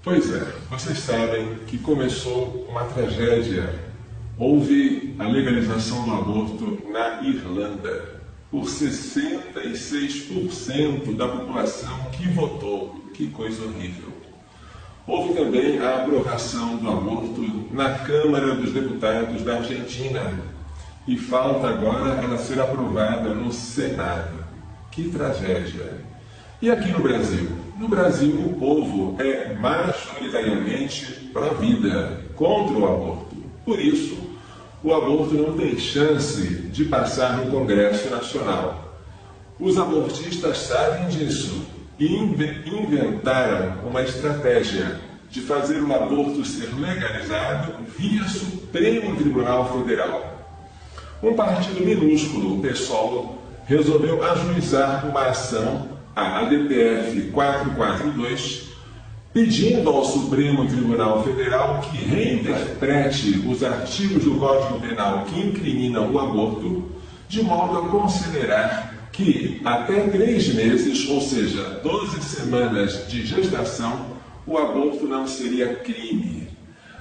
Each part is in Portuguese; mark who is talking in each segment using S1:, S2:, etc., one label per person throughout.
S1: Pois é, vocês sabem que começou uma tragédia. Houve a legalização do aborto na Irlanda por 66% da população que votou. Que coisa horrível. Houve também a aprovação do aborto na Câmara dos Deputados da Argentina e falta agora ela ser aprovada no Senado. Que tragédia! E aqui no Brasil? No Brasil, o povo é majoritariamente pró-vida, contra o aborto. Por isso, o aborto não tem chance de passar no Congresso Nacional. Os abortistas sabem disso e inventaram uma estratégia de fazer o aborto ser legalizado via Supremo Tribunal Federal. Um partido minúsculo, o PSOL, resolveu ajuizar uma ação, a ADPF 442, pedindo ao Supremo Tribunal Federal que reinterprete os artigos do Código Penal que incriminam o aborto, de modo a considerar que até 3 meses, ou seja, 12 semanas de gestação, o aborto não seria crime.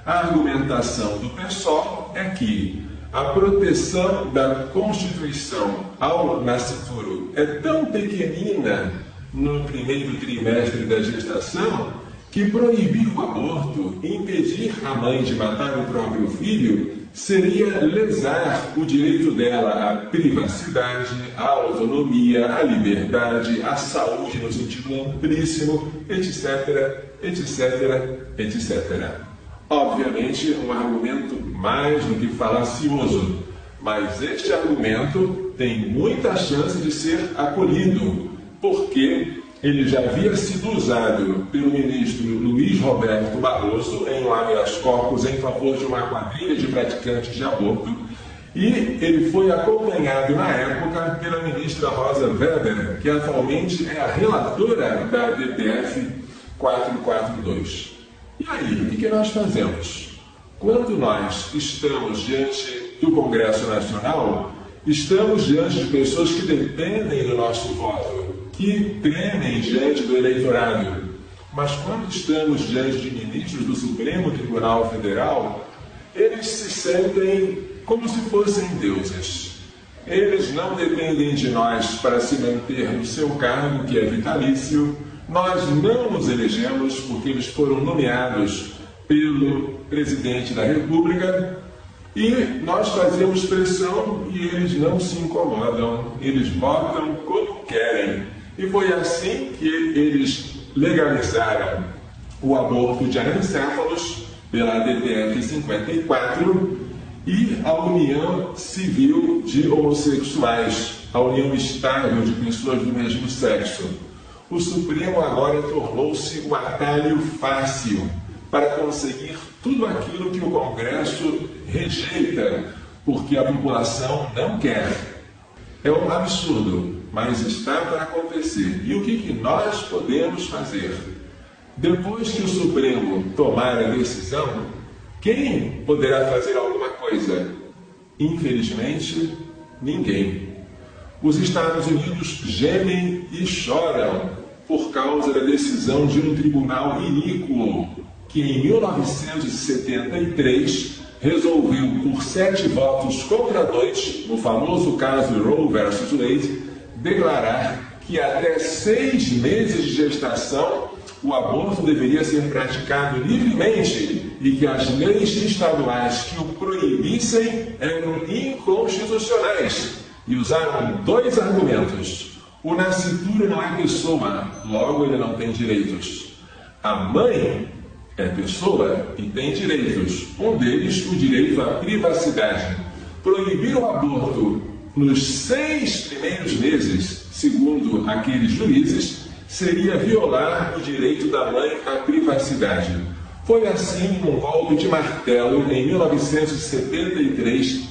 S1: A argumentação do PSOL é que a proteção da Constituição ao nascituro é tão pequenina no primeiro trimestre da gestação que proibir o aborto, impedir a mãe de matar o próprio filho, seria lesar o direito dela à privacidade, à autonomia, à liberdade, à saúde no sentido amplíssimo, etc, etc, etc. Obviamente, um argumento mais do que falacioso, mas este argumento tem muita chance de ser acolhido, porque ele já havia sido usado pelo ministro Luiz Roberto Barroso em um habeas corpus em favor de uma quadrilha de praticantes de aborto, e ele foi acompanhado na época pela ministra Rosa Weber, que atualmente é a relatora da DPF 442. E aí, o que nós fazemos? Quando nós estamos diante do Congresso Nacional, estamos diante de pessoas que dependem do nosso voto, que tremem diante do eleitorado. Mas quando estamos diante de ministros do Supremo Tribunal Federal, eles se sentem como se fossem deuses. Eles não dependem de nós para se manter no seu cargo, que é vitalício. Nós não nos elegemos porque eles foram nomeados pelo presidente da República, e nós fazemos pressão e eles não se incomodam, eles votam como querem. E foi assim que eles legalizaram o aborto de anencéfalos pela ADPF 54 e a união civil de homossexuais, a união estável de pessoas do mesmo sexo. O Supremo agora tornou-se um atalho fácil para conseguir tudo aquilo que o Congresso rejeita, porque a população não quer. É um absurdo, mas está para acontecer. E o que nós podemos fazer? Depois que o Supremo tomar a decisão, quem poderá fazer alguma coisa? Infelizmente, ninguém. Os Estados Unidos gemem e choram por causa da decisão de um tribunal iníquo que em 1973 resolveu, por 7 votos contra 2, no famoso caso Roe versus Wade, declarar que até 6 meses de gestação o aborto deveria ser praticado livremente e que as leis estaduais que o proibissem eram inconstitucionais. E usaram 2 argumentos. O nascituro não é pessoa, logo ele não tem direitos. A mãe é pessoa e tem direitos. Um deles, o direito à privacidade. Proibir o aborto nos 6 primeiros meses, segundo aqueles juízes, seria violar o direito da mãe à privacidade. Foi assim, num golpe de martelo, em 1973,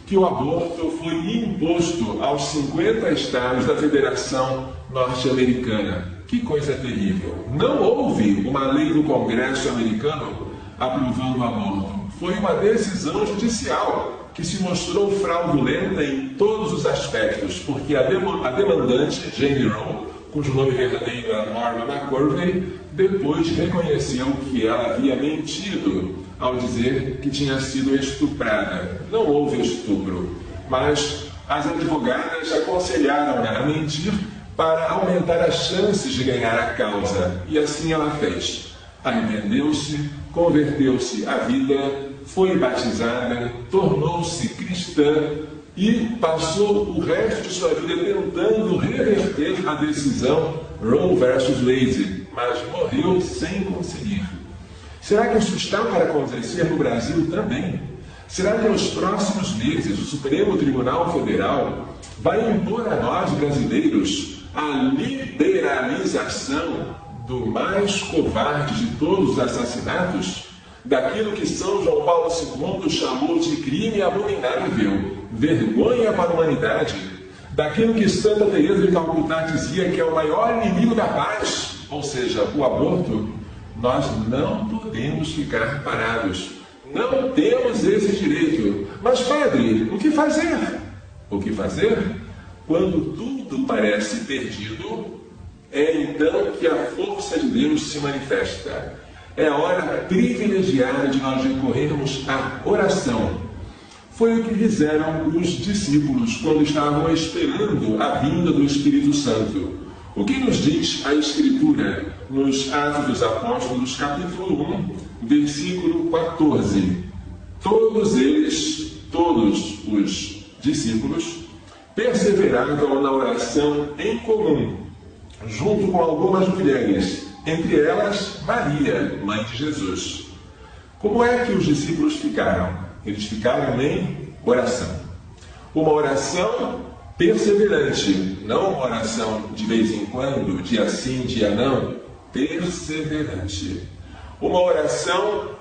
S1: que o aborto foi imposto aos 50 estados da Federação Norte-Americana. Que coisa terrível! Não houve uma lei do Congresso americano aprovando o aborto. Foi uma decisão judicial que se mostrou fraudulenta em todos os aspectos, porque a demandante, Jane Roe, cujo nome verdadeiro é Norma McCorvey, depois reconheceu que ela havia mentido ao dizer que tinha sido estuprada. Não houve estupro, mas as advogadas aconselharam-na a mentir para aumentar as chances de ganhar a causa. E assim ela fez. Arrependeu-se, converteu-se à vida, foi batizada, tornou-se cristã e passou o resto de sua vida tentando reverter a decisão Roe versus Wade, mas morreu sem conseguir. Será que isso está para acontecer no Brasil também? Será que nos próximos meses o Supremo Tribunal Federal vai impor a nós, brasileiros, a liberalização do mais covarde de todos os assassinatos? Daquilo que São João Paulo II chamou de crime abominável, vergonha para a humanidade, daquilo que Santa Teresa de Calcutá dizia que é o maior inimigo da paz, ou seja, o aborto. Nós não podemos ficar parados. Não temos esse direito. Mas, padre, o que fazer? O que fazer? Quando tudo parece perdido, é então que a força de Deus se manifesta. É a hora privilegiada de nós recorrermos à oração. Foi o que fizeram os discípulos quando estavam esperando a vinda do Espírito Santo. O que nos diz a Escritura nos Atos dos Apóstolos, capítulo 1, versículo 14? Todos os discípulos, perseveravam na oração em comum, junto com algumas mulheres, entre elas Maria, mãe de Jesus. Como é que os discípulos ficaram? Eles ficaram em oração. Uma oração perseverante, não uma oração de vez em quando, dia sim, dia não. Perseverante. Uma oração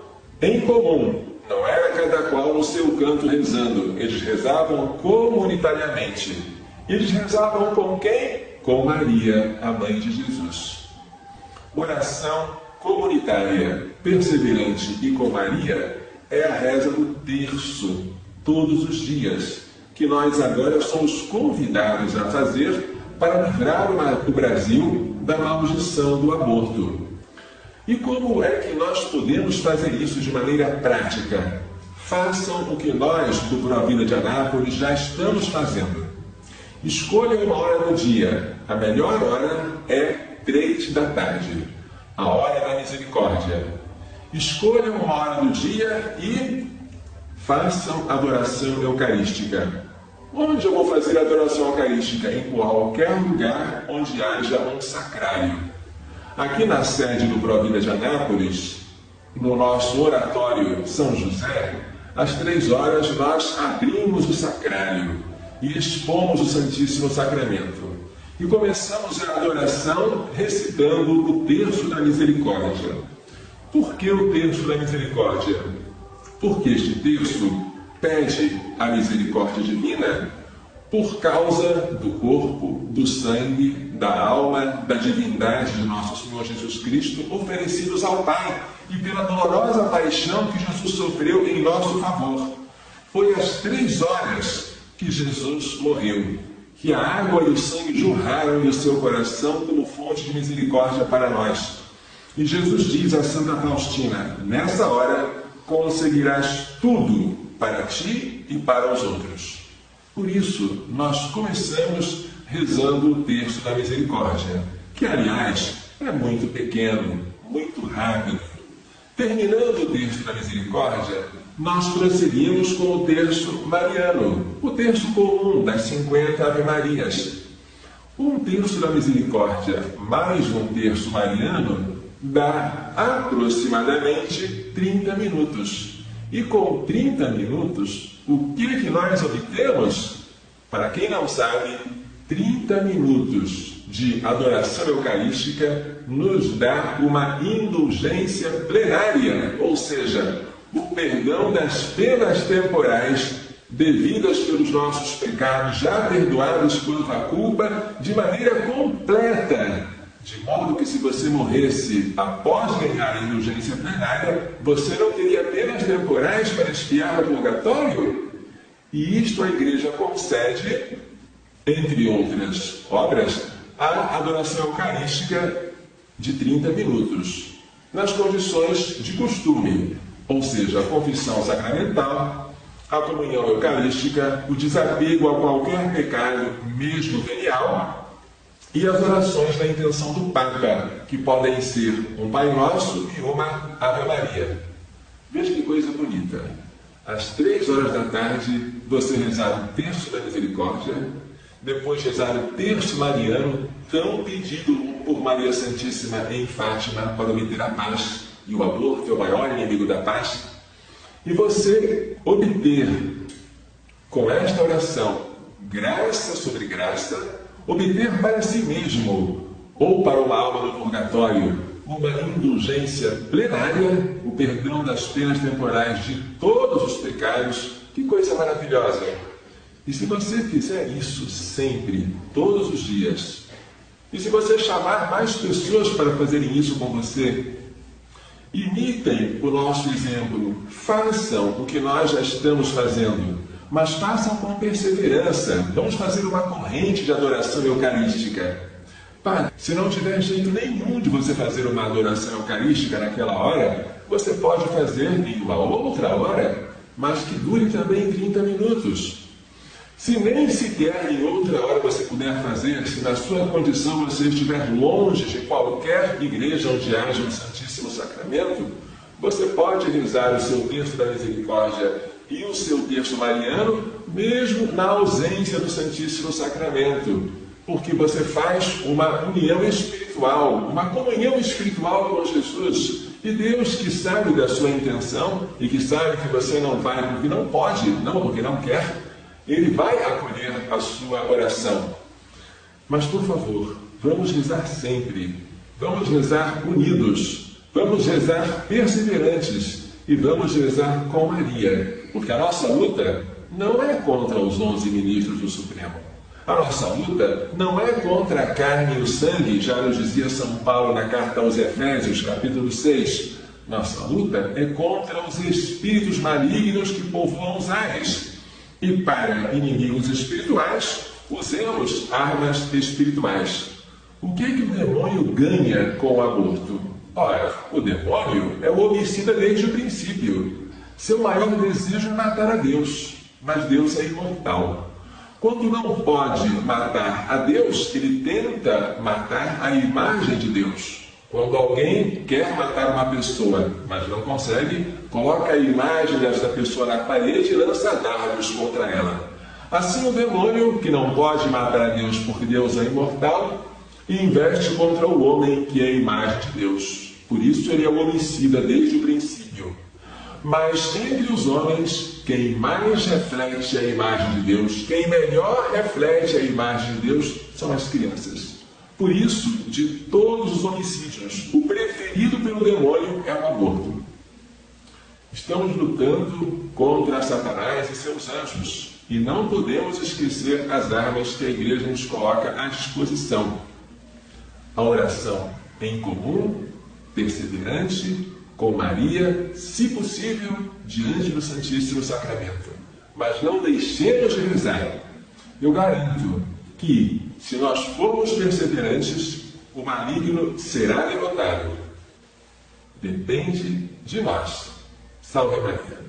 S1: em comum. Não era cada qual no seu canto rezando. Eles rezavam comunitariamente. Eles rezavam com quem? Com Maria, a mãe de Jesus. Oração comunitária, perseverante e com Maria é a reza do terço, todos os dias, que nós agora somos convidados a fazer para livrar o Brasil da maldição do aborto. E como é que nós podemos fazer isso de maneira prática? Façam o que nós, do Provida de Anápolis, já estamos fazendo. Escolha uma hora do dia. A melhor hora é 3 da tarde, a hora da misericórdia. Escolham uma hora do dia e façam adoração eucarística. Onde eu vou fazer a adoração eucarística? Em qualquer lugar onde haja um sacrário. Aqui na sede do Provida de Anápolis, no nosso oratório São José, às 3 horas nós abrimos o sacrário e expomos o Santíssimo Sacramento. E começamos a adoração recitando o terço da misericórdia. Por que o terço da misericórdia? Porque este terço pede a misericórdia divina por causa do corpo, do sangue, da alma, da divindade de nosso Senhor Jesus Cristo oferecidos ao Pai e pela dolorosa paixão que Jesus sofreu em nosso favor. Foi às 3 horas que Jesus morreu, que a água e o sangue jorraram do seu coração como fonte de misericórdia para nós. E Jesus diz a Santa Faustina: nessa hora conseguirás tudo para ti e para os outros. Por isso, nós começamos rezando o terço da misericórdia, que, aliás, é muito pequeno, muito rápido. Terminando o terço da misericórdia, nós prosseguimos com o terço mariano, o terço comum das 50 Ave-Marias. Um terço da misericórdia mais um terço mariano dá aproximadamente 30 minutos. E com 30 minutos, o que nós obtemos? Para quem não sabe, 30 minutos de adoração eucarística nos dá uma indulgência plenária, ou seja, o perdão das penas temporais devidas pelos nossos pecados, já perdoados por a culpa, de maneira completa. De modo que se você morresse após ganhar a indulgência plenária, você não teria penas temporais para expiar o purgatório? E isto a Igreja concede, entre outras obras, a adoração eucarística de 30 minutos, nas condições de costume, ou seja, a confissão sacramental, a comunhão eucarística, o desapego a qualquer pecado, mesmo venial, e as orações na intenção do Papa, que podem ser um Pai Nosso e uma Ave Maria. Veja que coisa bonita. Às 3 horas da tarde, você rezar o Terço da Misericórdia, depois rezar o Terço Mariano, tão pedido por Maria Santíssima em Fátima para obter a paz, e o aborto é o maior inimigo da paz, e você obter, com esta oração, graça sobre graça, obter para si mesmo, ou para uma alma no purgatório, uma indulgência plenária, o perdão das penas temporais de todos os pecados. Que coisa maravilhosa! E se você fizer isso sempre, todos os dias, e se você chamar mais pessoas para fazerem isso com você, imitem o nosso exemplo, façam o que nós já estamos fazendo, mas façam com perseverança. Vamos fazer uma corrente de adoração eucarística. Padre, se não tiver jeito nenhum de você fazer uma adoração eucarística naquela hora, você pode fazer em uma outra hora, mas que dure também 30 minutos. Se nem sequer em outra hora você puder fazer, se na sua condição você estiver longe de qualquer igreja onde haja um Santíssimo Sacramento, você pode rezar o seu Terço da Misericórdia e o seu Terço Mariano, mesmo na ausência do Santíssimo Sacramento, porque você faz uma união espiritual, uma comunhão espiritual com Jesus. E Deus, que sabe da sua intenção e que sabe que você não vai porque não pode, não porque não quer, Ele vai acolher a sua oração. Mas, por favor, vamos rezar sempre. Vamos rezar unidos. Vamos rezar perseverantes. E vamos rezar com Maria. Porque a nossa luta não é contra os 11 ministros do Supremo. A nossa luta não é contra a carne e o sangue, já nos dizia São Paulo na carta aos Efésios, capítulo 6. Nossa luta é contra os espíritos malignos que povoam os ares. E para inimigos espirituais, usemos armas espirituais. O que o demônio ganha com o aborto? Ora, o demônio é o homicida desde o princípio. Seu maior desejo é matar a Deus, mas Deus é imortal. Quando não pode matar a Deus, ele tenta matar a imagem de Deus. Quando alguém quer matar uma pessoa, mas não consegue, coloca a imagem dessa pessoa na parede e lança dardos contra ela. Assim o demônio, que não pode matar a Deus porque Deus é imortal, investe contra o homem, que é a imagem de Deus. Por isso ele é o homicida desde o princípio. Mas entre os homens, quem mais reflete a imagem de Deus, quem melhor reflete a imagem de Deus, são as crianças. Por isso, de todos os homicídios, o preferido pelo demônio é o aborto. Estamos lutando contra Satanás e seus anjos, e não podemos esquecer as armas que a Igreja nos coloca à disposição. A oração em comum, perseverante, com Maria, se possível, diante do Santíssimo Sacramento. Mas não deixemos de rezar. Eu garanto que, se nós formos perseverantes, o maligno será derrotado. Depende de nós. Salve Maria.